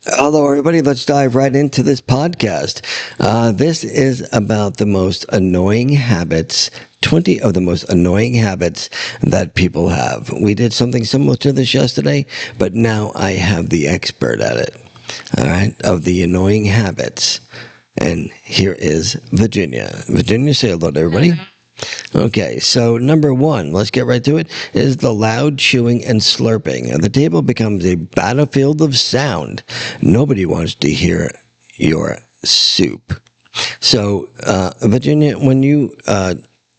Hello, everybody. Let's dive right into this podcast. This is about the most annoying habits, 20 of the most annoying habits that people have. We did something similar to this yesterday, but now I have the expert at it. All right, of the annoying habits. And here is Virginia. Virginia, say hello to everybody. Okay, so number one, let's get right to it, is the loud chewing and slurping. The table becomes a battlefield of sound. Nobody wants to hear your soup. So, Virginia, when you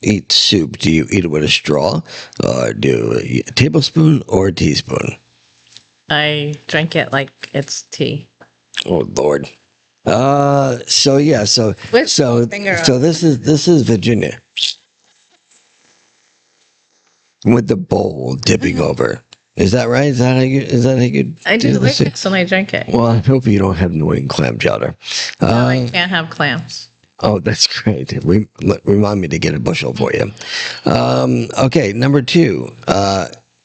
eat soup, do you eat it with a straw, or do you eat a tablespoon or a teaspoon? I drink it like it's tea. Oh, Lord. So this is Virginia with the bowl dipping over. Is that right? Is that how you I do do like this? this when I drink it. Well, I hope you don't have New England clam chowder. No, I can't have clams. Oh, that's great. Remind me to get a bushel for you. Okay, number two,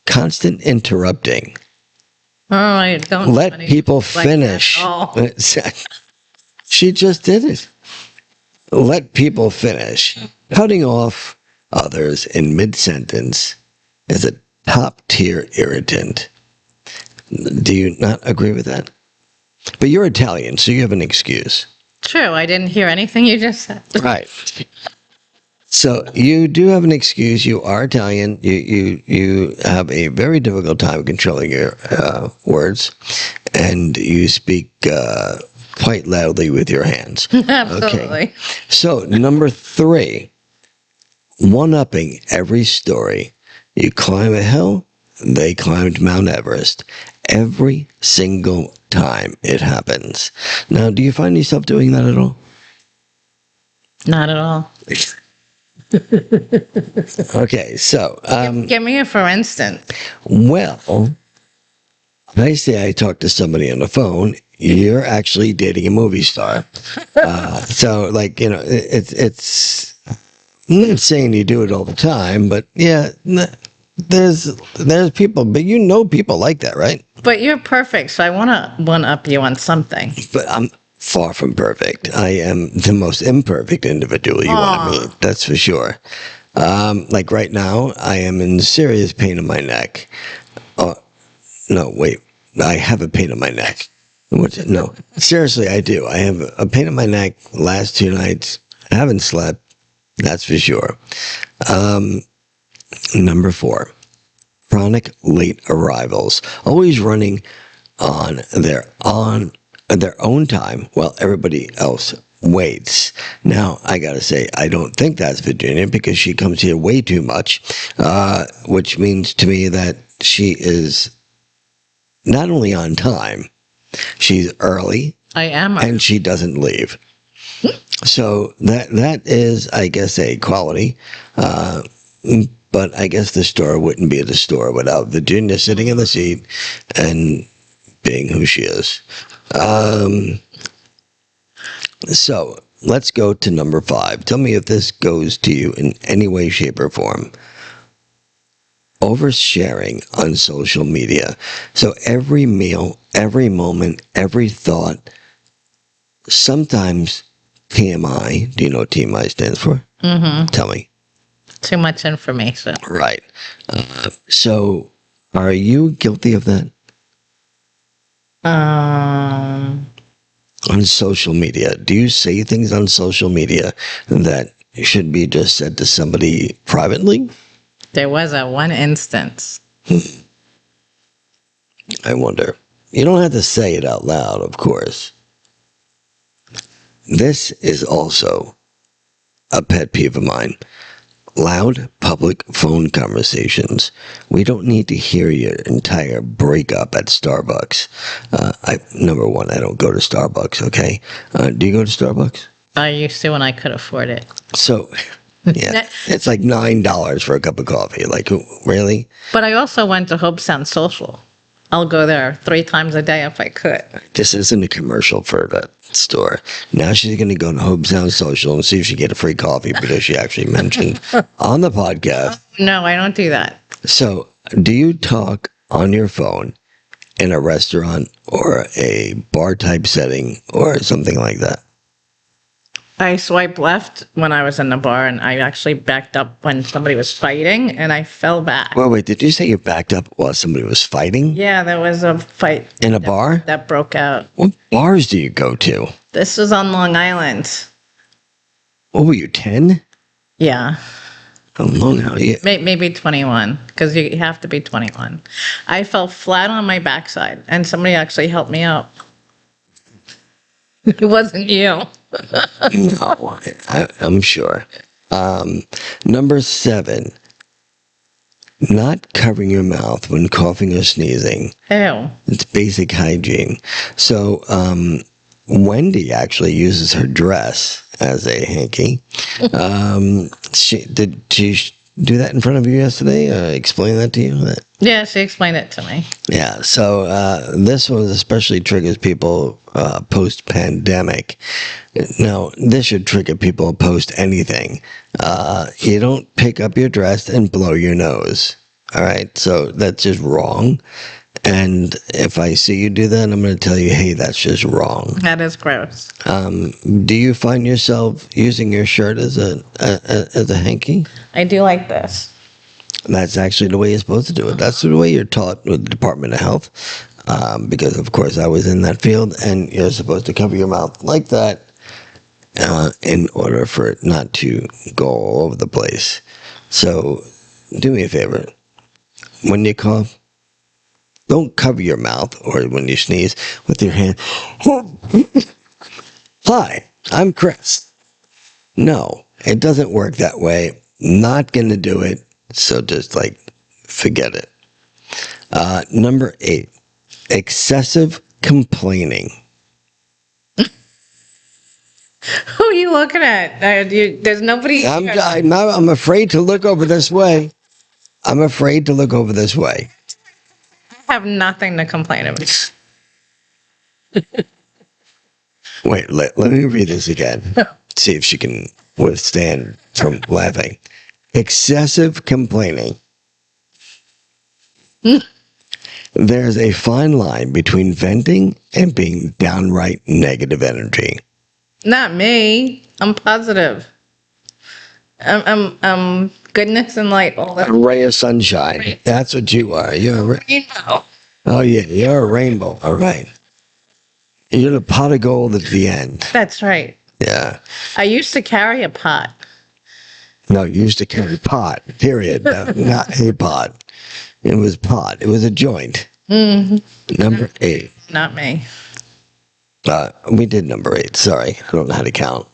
constant interrupting. Oh, I don't. Let people like finish. that. She just did it. Let people finish. Cutting off others in mid-sentence is a top-tier irritant. Do you not agree with that? But you're Italian, so you have an excuse. True, I didn't hear anything you just said. Right. So you do have an excuse. You are Italian. You have a very difficult time controlling your words, and you speak quite loudly with your hands. Absolutely. Okay. So number three, one-upping every story. You climb a hill, they climbed Mount Everest. Every single time it happens. Now, do you find yourself doing that at all? Not at all. Okay, so Give me a for instance. well, I say I talk to somebody on the phone. You're actually dating a movie star. So, like, you know, it's. I'm not saying you do it all the time, but yeah, there's people, but you know people like that, right? But you're perfect, so I want to one-up you on something. But I'm far from perfect. I am the most imperfect individual you want to meet. That's for sure. Like right now, I am in serious pain in my neck. No, wait. I have a pain in my neck. No, seriously, I do. I have a pain in my neck last 2 nights. I haven't slept. That's for sure. Number 4, chronic late arrivals. Always running on their own time while everybody else waits. Now, I gotta say, I don't think that's Virginia because she comes here way too much, which means to me that she is not only on time, she's early. I am. And she doesn't leave. So that is, I guess, a quality. But I guess the store wouldn't be the store without Virginia sitting in the seat and being who she is. So let's go to number 5. Tell me if this goes to you in any way, shape, or form. Oversharing on social media. So every meal, every moment, every thought, sometimes TMI. Do you know what TMI stands for? Mm-hmm. Tell me. Too much information. Right. So are you guilty of that? Um, On social media, do you say things on social media that should be just said to somebody privately? There was one instance. I wonder. You don't have to say it out loud, of course. This is also a pet peeve of mine. Loud public phone conversations. We don't need to hear your entire breakup at Starbucks. Number 1, I don't go to Starbucks, okay? Do you go to Starbucks? I used to when I could afford it. So, yeah, it's like $9 for a cup of coffee. Like, really? But I also went to Hope Sound Social. I'll go there 3 times a day if I could. This isn't a commercial for that store. Now she's going to go to Hope Sound Social and see if she can get a free coffee because she actually mentioned on the podcast. No, I don't do that. So, do you talk on your phone in a restaurant or a bar type setting or something like that? I swiped left when I was in the bar, and I actually backed up when somebody was fighting, and I fell back. Well, wait, did you say you backed up while somebody was fighting? Yeah, there was a fight In a bar? that broke out. What bars do you go to? This was on Long Island. What were you, 10? Yeah, How long now? Yeah. maybe 21, because you have to be 21. I fell flat on my backside, and somebody actually helped me out. It wasn't you. No, I'm sure. Number 7, not covering your mouth when coughing or sneezing. Ew. It's basic hygiene. So, Wendy actually uses her dress as a hanky. Did she do that in front of you yesterday? Explain that to you? Yeah, she explained it to me. Yeah, so this one especially triggers people post-pandemic. Now, this should trigger people post anything. You don't pick up your dress and blow your nose. All right, so that's just wrong. And if I see you do that, I'm going to tell you, hey, that's just wrong. That is gross. Do you find yourself using your shirt as a hanky? I do like this. That's actually the way you're supposed to do it. That's the way you're taught with the Department of Health, because of course I was in that field, and you're supposed to cover your mouth like that in order for it not to go all over the place. So do me a favor. When you cough, don't cover your mouth, or when you sneeze, with your hand. Hi, I'm Chris. No, it doesn't work that way. Not going to do it. So just forget it. Number 8, excessive complaining. Who are you looking at? There's nobody here. I'm afraid to look over this way. I'm afraid to look over this way. I have nothing to complain about. Wait, let me read this again. See if she can withstand from laughing. Excessive complaining. There's a fine line between venting and being downright negative energy. Not me. I'm positive. I'm goodness and light all A the ray of sunshine. Right. That's what you are. rainbow. Oh, yeah, you're a rainbow. All right. You're the pot of gold at the end. That's right. Yeah. I used to carry a pot. No, you used to carry pot, period. No, not a pot. It was pot. It was a joint. Mm-hmm. Number 8. Not me. We did number 8. Sorry. I don't know how to count.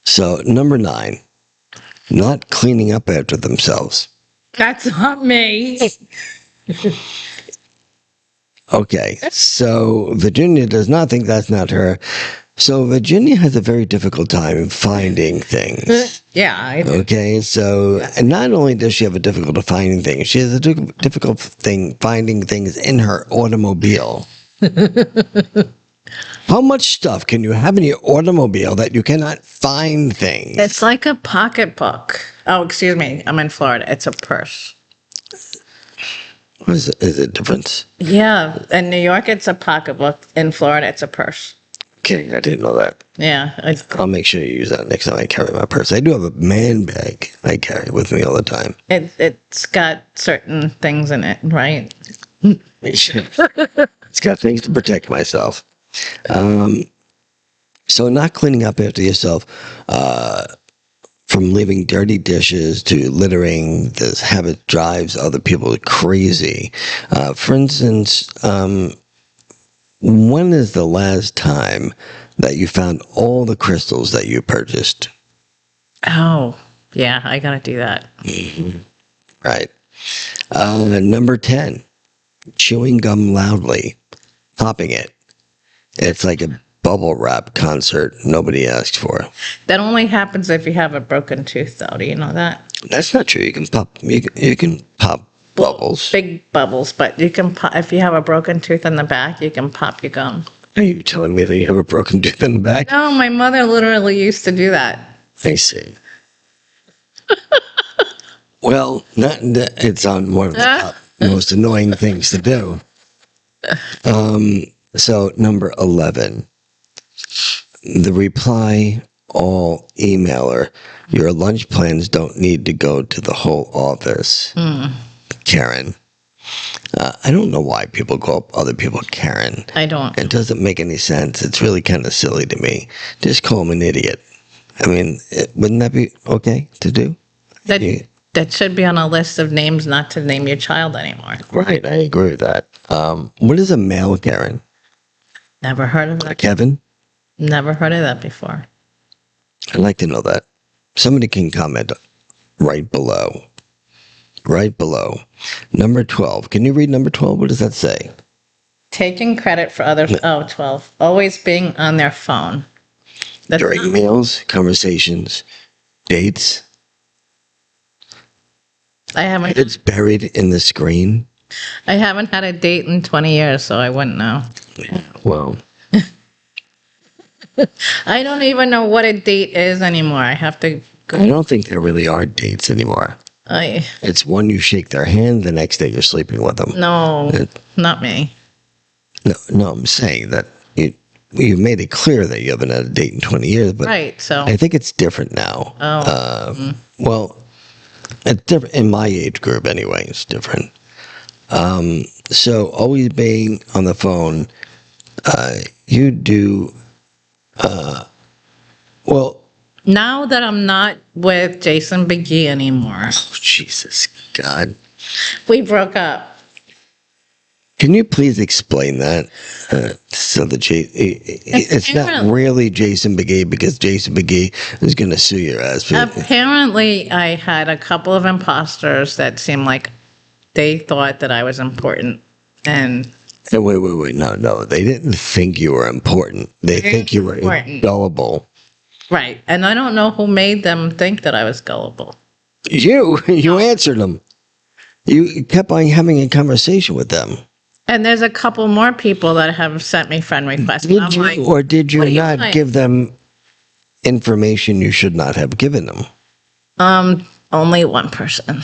So, number 9. Not cleaning up after themselves. That's not me. Okay. So, Virginia does not think that's not her. So, Virginia has a very difficult time finding things. Yeah. I do. Okay, so and not only does she have a difficult time finding things, she has a difficult thing finding things in her automobile. How much stuff can you have in your automobile that you cannot find things? It's like a pocketbook. Oh, excuse me. I'm in Florida. It's a purse. What is the difference? Yeah. In New York, it's a pocketbook. In Florida, it's a purse. Okay, I didn't know that. Yeah. I'll make sure you use that next time I carry my purse. I do have a man bag I carry with me all the time. It's got certain things in it, right? It's got things to protect myself. So not cleaning up after yourself, from leaving dirty dishes to littering, this habit drives other people crazy. For instance, when is the last time that you found all the crystals that you purchased? Oh, yeah. I got to do that. Right. Number 10, chewing gum loudly, popping it. It's like a bubble wrap concert nobody asked for. That only happens if you have a broken tooth, though. Do you know that? That's not true. You can pop. You can pop bubbles. Big bubbles, but you can pop, if you have a broken tooth in the back, you can pop your gum. Are you telling me that you have a broken tooth in the back? No, my mother literally used to do that. I see. Well, it's on one of the most annoying things to do. So number 11, the reply all emailer. Your lunch plans don't need to go to the whole office. Karen. I don't know why people call other people Karen. I don't. It doesn't make any sense. It's really kind of silly to me. Just call them an idiot. I mean, wouldn't that be okay to do? That should be on a list of names not to name your child anymore. Right, I agree with that. What is a male Karen? Never heard of that. Kevin? Never heard of that before. I'd like to know that. Somebody can comment right below. Right below. Number 12. Can you read number 12? What does that say? Taking credit for others. 12. Always being on their phone. During meals, conversations, dates. It's buried in the screen. I haven't had a date in 20 years, so I wouldn't know. Yeah, well. I don't even know what a date is anymore. I have to go. I don't think there really are dates anymore. It's one you shake their hand, the next day you're sleeping with them. No, not me. No, I'm saying that you've made it clear that you haven't had a date in 20 years, but right, so I think it's different now. Well, it's different in my age group anyway. It's different. So always being on the phone, you do. Well, now that I'm not with Jason McGee anymore, oh, Jesus God, we broke up. Can you please explain that? So that it's not really Jason McGee, because Jason McGee is going to sue your ass. Apparently, I had a couple of imposters that seemed like they thought that I was important, and wait, no, they didn't think you were important. They think you were gullible. Right, and I don't know who made them think that I was gullible. You answered them. You kept on having a conversation with them. And there's a couple more people that have sent me friend requests. Did you not give them information you should not have given them? Only one person.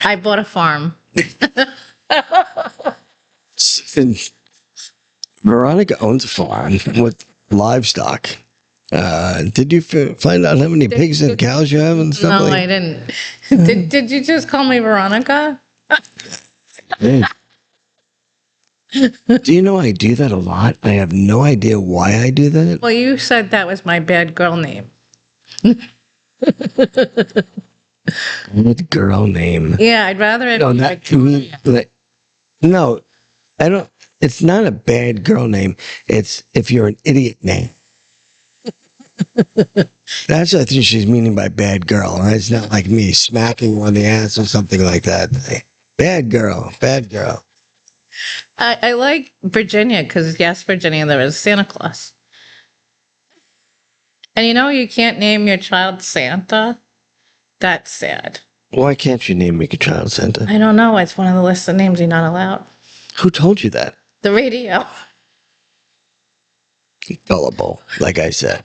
I bought a farm. Veronica owns a farm with livestock. Did you find out how many pigs and cows you have and stuff? No, I didn't. Did you just call me Veronica? Hey. Do you know I do that a lot? I have no idea why I do that. Well, you said that was my bad girl name. Bad girl name. Yeah, I'd rather it no, be not Victoria. No, I don't. It's not a bad girl name. It's if you're an idiot name. That's what I think she's meaning by bad girl. Right? It's not like me smacking her on the ass or something like that. Bad girl, bad girl. I like Virginia because, yes, Virginia, there is Santa Claus. And you can't name your child Santa? That's sad. Why can't you name your child Santa? I don't know. It's one of the lists of names you're not allowed. Who told you that? The radio. Gullible, like I said.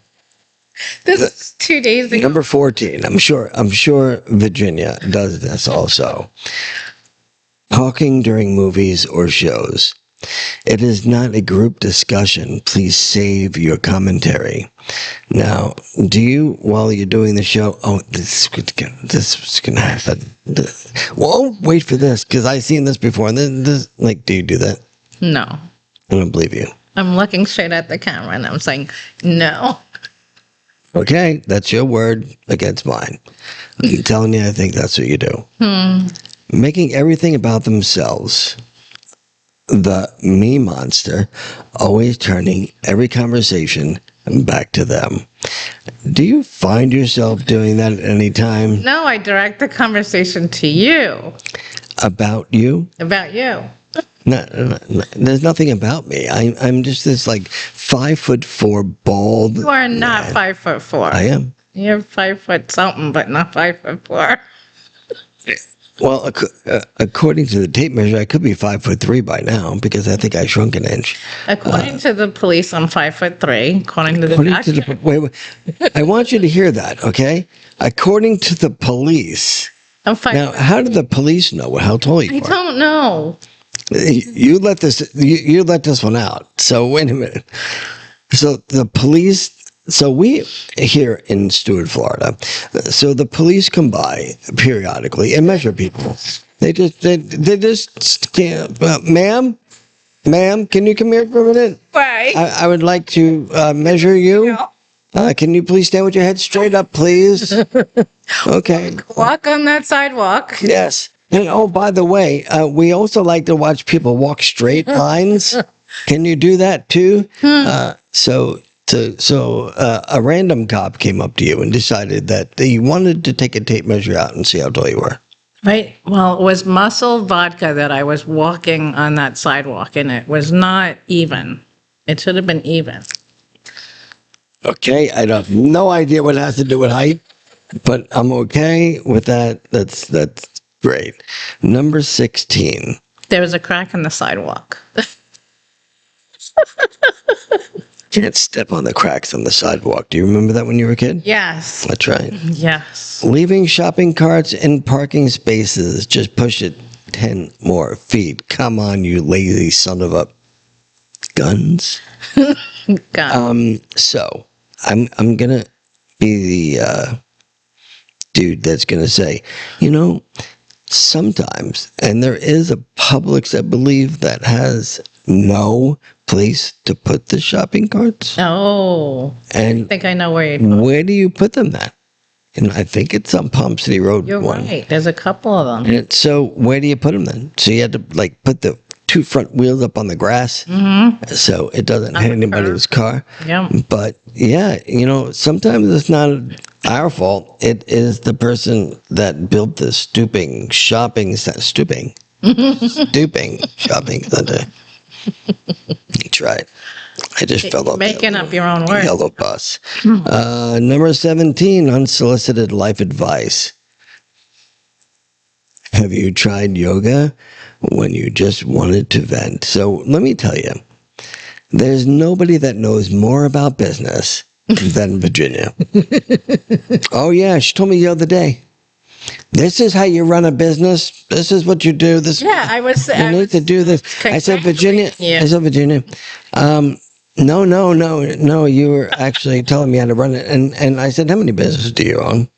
This is 2 days ago. Number 14. I'm sure Virginia does this also. Talking during movies or shows. It is not a group discussion. Please save your commentary. Now, do you, while you're doing the show, this is gonna happen. Well, wait for this, because I've seen this before. And then do you do that? No. I don't believe you. I'm looking straight at the camera and I'm saying, no. Okay, that's your word against mine. I'm telling you, I think that's what you do. Making everything about themselves. The me monster, always turning every conversation back to them. Do you find yourself doing that at any time? No, I direct the conversation to you. About you? About you. No, there's nothing about me. I'm just this 5'4" bald. You are not 5'4". I am. You're 5 foot something, but not 5'4". Well, according to the tape measure, I could be 5'3" by now because I think I shrunk an inch. According to the police, I'm 5'3". According to the doctor. Wait, I want you to hear that, okay? According to the police, I'm 5. Now, how did the police know how tall you I are? don't know. You let this one out. So wait a minute. So the police. So we here in Stewart, Florida. So the police come by periodically and measure people. They just can't. Ma'am, can you come here for a minute? Why? I would like to measure you. Can you please stand with your head straight up, please? Okay. Walk on that sidewalk. Yes. And oh, by the way, we also like to watch people walk straight lines. Can you do that too? So a random cop came up to you and decided that he wanted to take a tape measure out and see how tall you were. Right. Well, it was muscle vodka that I was walking on that sidewalk, and it was not even. It should have been even. Okay, I have no idea what it has to do with height, but I'm okay with that. That's great. Number 16. There was a crack in the sidewalk. Can't step on the cracks on the sidewalk. Do you remember that when you were a kid? Yes. That's right. Yes. Leaving shopping carts in parking spaces. Just push it 10 more feet. Come on, you lazy son of a guns. So I'm gonna be the dude that's gonna say, sometimes, and there is a Publix, I believe, that has no place to put the shopping carts. Oh. And I think I know where you're where do you put them then? And I think it's on Palm City Road. You're right. There's a couple of them. And so where do you put them then? So you had to put the 2 front wheels up on the grass, so it doesn't hit anybody's car. Yeah. But yeah, sometimes it's not our fault. It is the person that built the stooping shopping center. That's right. I just fell off Making up your own words. yellow bus. Number 17, unsolicited life advice. Have you tried yoga when you just wanted to vent? So let me tell you, there's nobody that knows more about business than Virginia. Oh yeah, she told me the other day. This is how you run a business. This is what you do. Yeah, You need to do this. I said, Virginia. No. You were actually telling me how to run it, and I said, how many businesses do you own?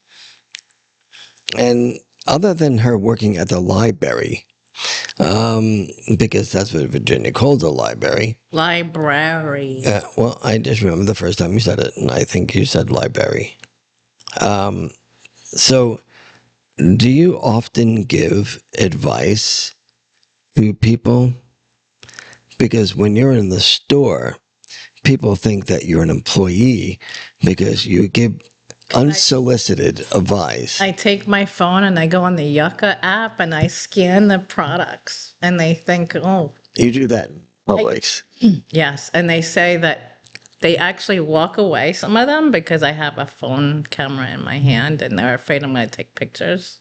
And other than her working at the library, because that's what Virginia calls a library. Library. Well, I just remember the first time you said it, and I think you said library. So, do you often give advice to people? Because when you're in the store, people think that you're an employee because you give unsolicited advice. I take my phone and I go on the Yucca app and I scan the products, and they think, oh. You do that in Publix. Yes, and they say that they actually walk away, some of them, because I have a phone camera in my hand and they're afraid I'm going to take pictures.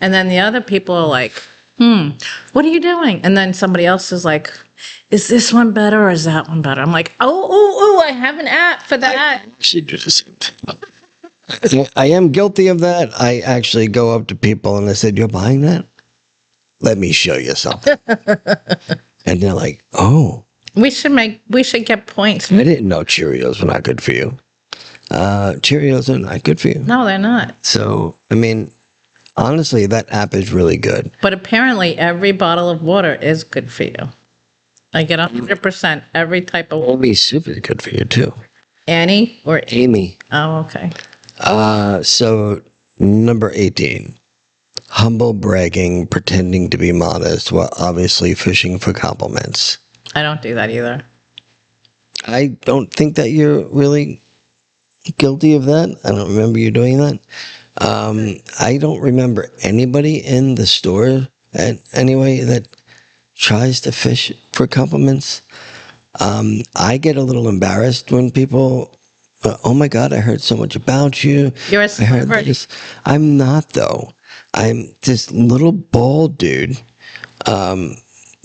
And then the other people are like, what are you doing? And then somebody else is like, is this one better or is that one better? I'm like, I have an app for that. She do the same thing. I am guilty of that. I actually go up to people and I said, you're buying that? Let me show you something. And they're like, oh. We should get points. I didn't know Cheerios were not good for you. Cheerios are not good for you. No, they're not. So, I mean, honestly, that app is really good. But apparently every bottle of water is good for you. I get 100% every type of water. Amy soup is good for you too. Annie or Amy. Oh, okay. So, number 18. Humble bragging, pretending to be modest while obviously fishing for compliments. I don't do that either. I don't think that you're really guilty of that. I don't remember you doing that. I don't remember anybody in the store anyway that tries to fish for compliments. I get a little embarrassed when people, oh my God, I heard so much about you. You're a celebrity. I'm not though. I'm this little bald dude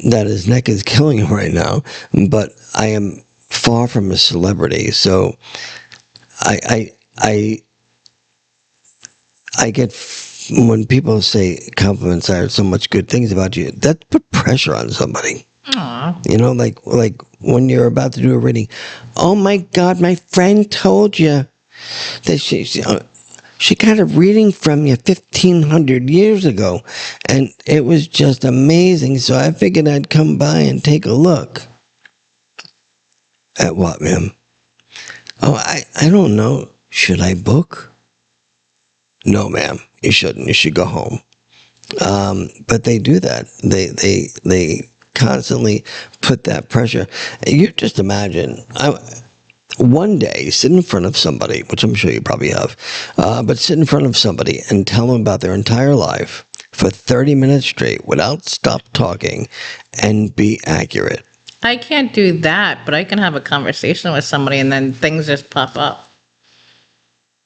that his neck is killing him right now, but I am far from a celebrity. So I get when people say compliments are so much good things about you, that put pressure on somebody. Aw. You know, like when you're about to do a reading. Oh my God, my friend told you that she got a reading from you 1,500 years ago, and it was just amazing. So I figured I'd come by and take a look. At what, ma'am? Oh, I don't know. Should I book? No, ma'am. You shouldn't. You should go home. But they do that. They constantly put that pressure. You just imagine. One day, sit in front of somebody, which I'm sure you probably have, but sit in front of somebody and tell them about their entire life for 30 minutes straight without stop talking and be accurate. I can't do that, but I can have a conversation with somebody and then things just pop up.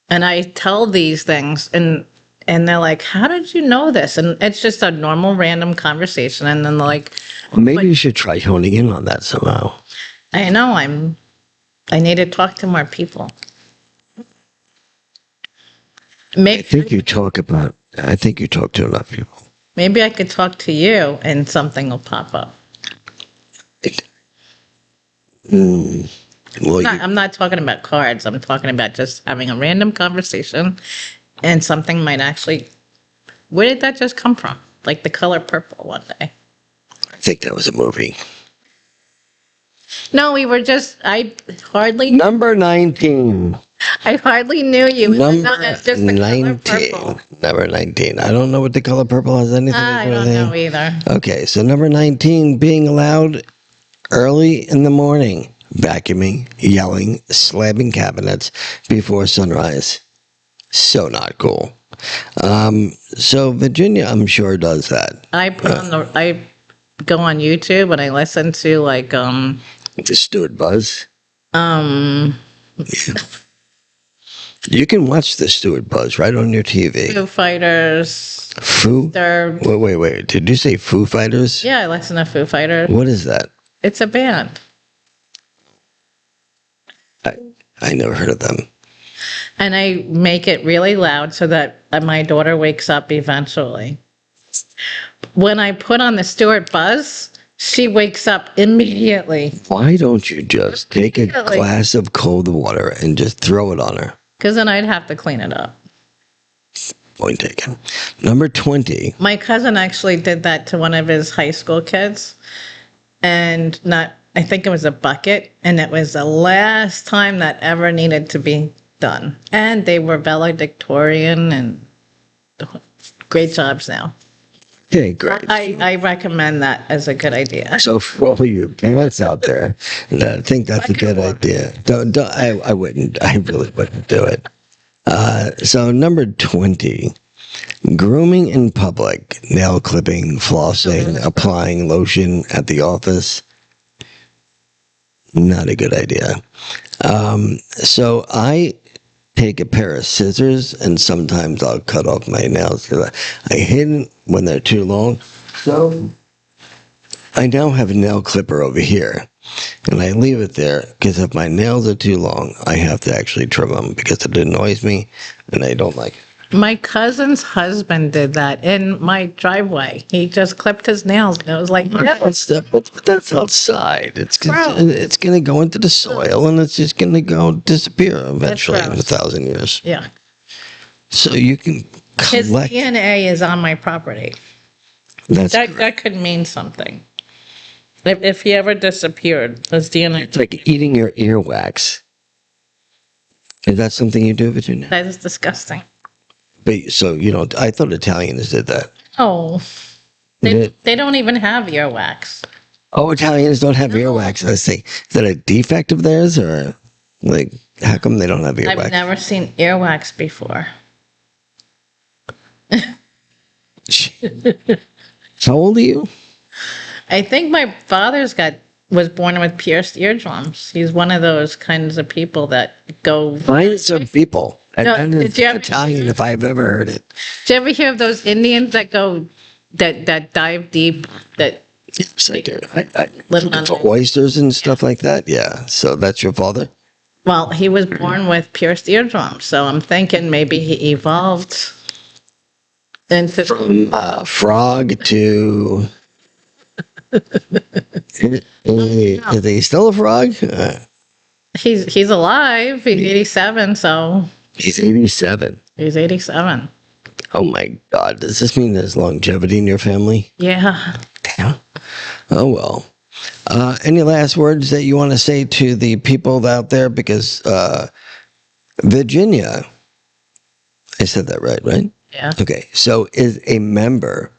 And I tell these things and they're like, how did you know this? And it's just a normal random conversation. And then they're like, Well, maybe you should try honing in on that somehow. I know I need to talk to more people. I think you talk to enough people. Maybe I could talk to you and something will pop up. Well, I'm not talking about cards. I'm talking about just having a random conversation and something might actually, where did that just come from? Like the color purple one day. I think that was a movie. No, I hardly, Number 19. I hardly knew you. Number It's just the color 19. purple. Number 19. I don't know what the color purple has anything to do I with don't know anything. either. Okay, so number 19, being allowed early in the morning, vacuuming, yelling, slamming cabinets before sunrise. So not cool. So Virginia, I'm sure, does that. I go on YouTube and I listen to like, The Stuart Buzz. You can watch the Stuart Buzz right on your TV. Foo Fighters. Foo? They're, Wait. Did you say Foo Fighters? yeah, I listen to Foo Fighters. What is that? It's a band. I never heard of them. And I make it really loud so that my daughter wakes up eventually. When I put on the Stuart Buzz, she wakes up immediately. Why don't you just take a Immediately. glass of cold water and just throw it on her? Because then I'd have to clean it up. Point taken. Number 20. My cousin actually did that to one of his high school kids. And I think it was a bucket. And it was the last time that ever needed to be done. And they were valedictorian and great jobs now. Okay, great. I recommend that as a good idea. So for all you parents out there, I think that's a good idea. I wouldn't. I really wouldn't do it. So number 20, grooming in public, nail clipping, flossing, applying lotion at the office. Not a good idea. So I take a pair of scissors and sometimes I'll cut off my nails because I hate it when they're too long. So I now have a nail clipper over here and I leave it there because if my nails are too long, I have to actually trim them because it annoys me and I don't like it. My cousin's husband did that in my driveway. He just clipped his nails and it was like, yeah. But that's outside. It's Gross. it's going to go into the soil and it's just going to go disappear eventually in gross. 1,000 years. Yeah. So you can His collect. DNA is on my property. That's That could mean something. If he ever disappeared, his DNA. it's like eating your earwax. Is that something you do, Virginia? That is disgusting. But so I thought Italians did that. Oh, Did- they don't even have earwax. Oh, Italians don't have earwax. I say, is that a defect of theirs, or like how come they don't have earwax? I've never seen earwax before. How old are you? I think my father's was born with pierced eardrums. He's one of those kinds of people that go. Find some people. No, And did it's you ever- Italian if I've ever heard it. Did you ever hear of those Indians that go that dive deep? That Yes, I do. I Little for onion. oysters and stuff like that. Yeah. So that's your father? well, he was born with pierced eardrums. So I'm thinking maybe he evolved. And to, From frog to... Is he still a frog? he's alive. He's 87, so He's 87. he's 87. Oh my God. Does this mean there's longevity in your family? Yeah. Damn. Oh well. Any last words that you want to say to the people out there? Because Virginia, I said that right? Yeah. Okay, so is a member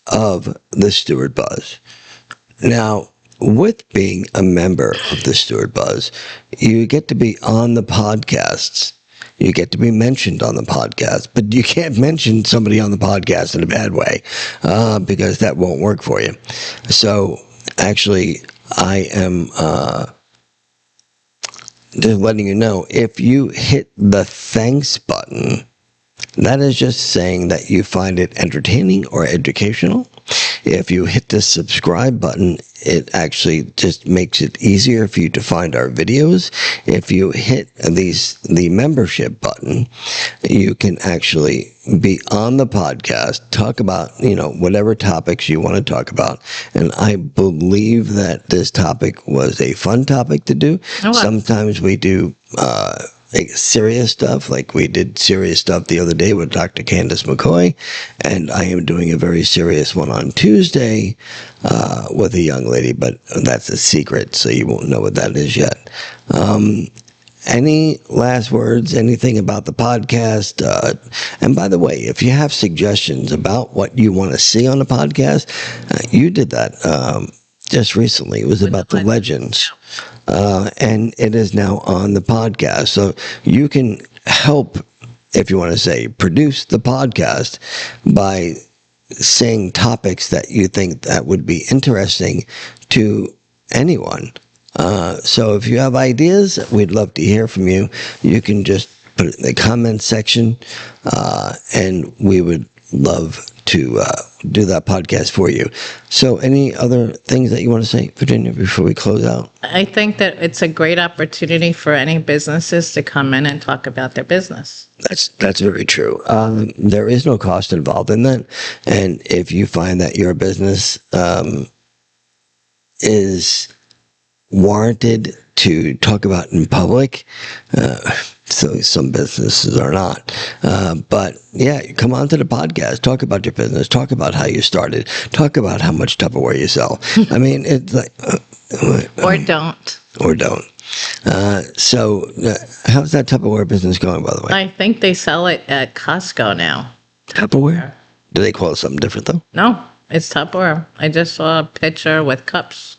of the Stewart Buzz. Now, with being a member of the Stewart Buzz, you get to be on the podcasts. You get to be mentioned on the podcast, but you can't mention somebody on the podcast in a bad way because that won't work for you. So, actually, I am just letting you know, if you hit the thanks button, that is just saying that you find it entertaining or educational. If you hit the subscribe button, it actually just makes it easier for you to find our videos. If you hit the membership button, you can actually be on the podcast, talk about, whatever topics you want to talk about. And I believe that this topic was a fun topic to do. Oh, Sometimes we do serious stuff, like we did serious stuff the other day with Dr. Candace McCoy, and I am doing a very serious one on Tuesday with a young lady, but that's a secret, so you won't know what that is yet. Any last words, anything about the podcast? And by the way, if you have suggestions about what you want to see on the podcast, you did that just recently. It was about the legends. And it is now on the podcast. So you can help, if you want to say, produce the podcast by saying topics that you think that would be interesting to anyone. So if you have ideas, we'd love to hear from you. You can just put it in the comment section, and we would love to do that podcast for you. So any other things that you want to say, Virginia, before we close out? I think that it's a great opportunity for any businesses to come in and talk about their business. That's very true. There is no cost involved in that. And if you find that your business is warranted to talk about in public, so some businesses are not. But yeah, come on to the podcast, talk about your business, talk about how you started, talk about how much Tupperware you sell. I mean, it's like... Or don't. Or don't. So how's that Tupperware business going, by the way? I think they sell it at Costco now. Tupperware? Do they call it something different, though? No, it's Tupperware. I just saw a picture with cups.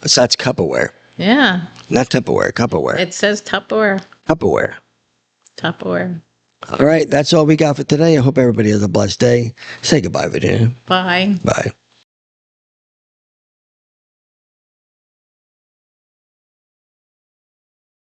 So that's Cupperware. Yeah. Not Tupperware, Cupperware. It says Tupperware. Tupperware. Tupperware. All right, that's all we got for today. I hope everybody has a blessed day. Say goodbye, Virginia. Bye. Bye.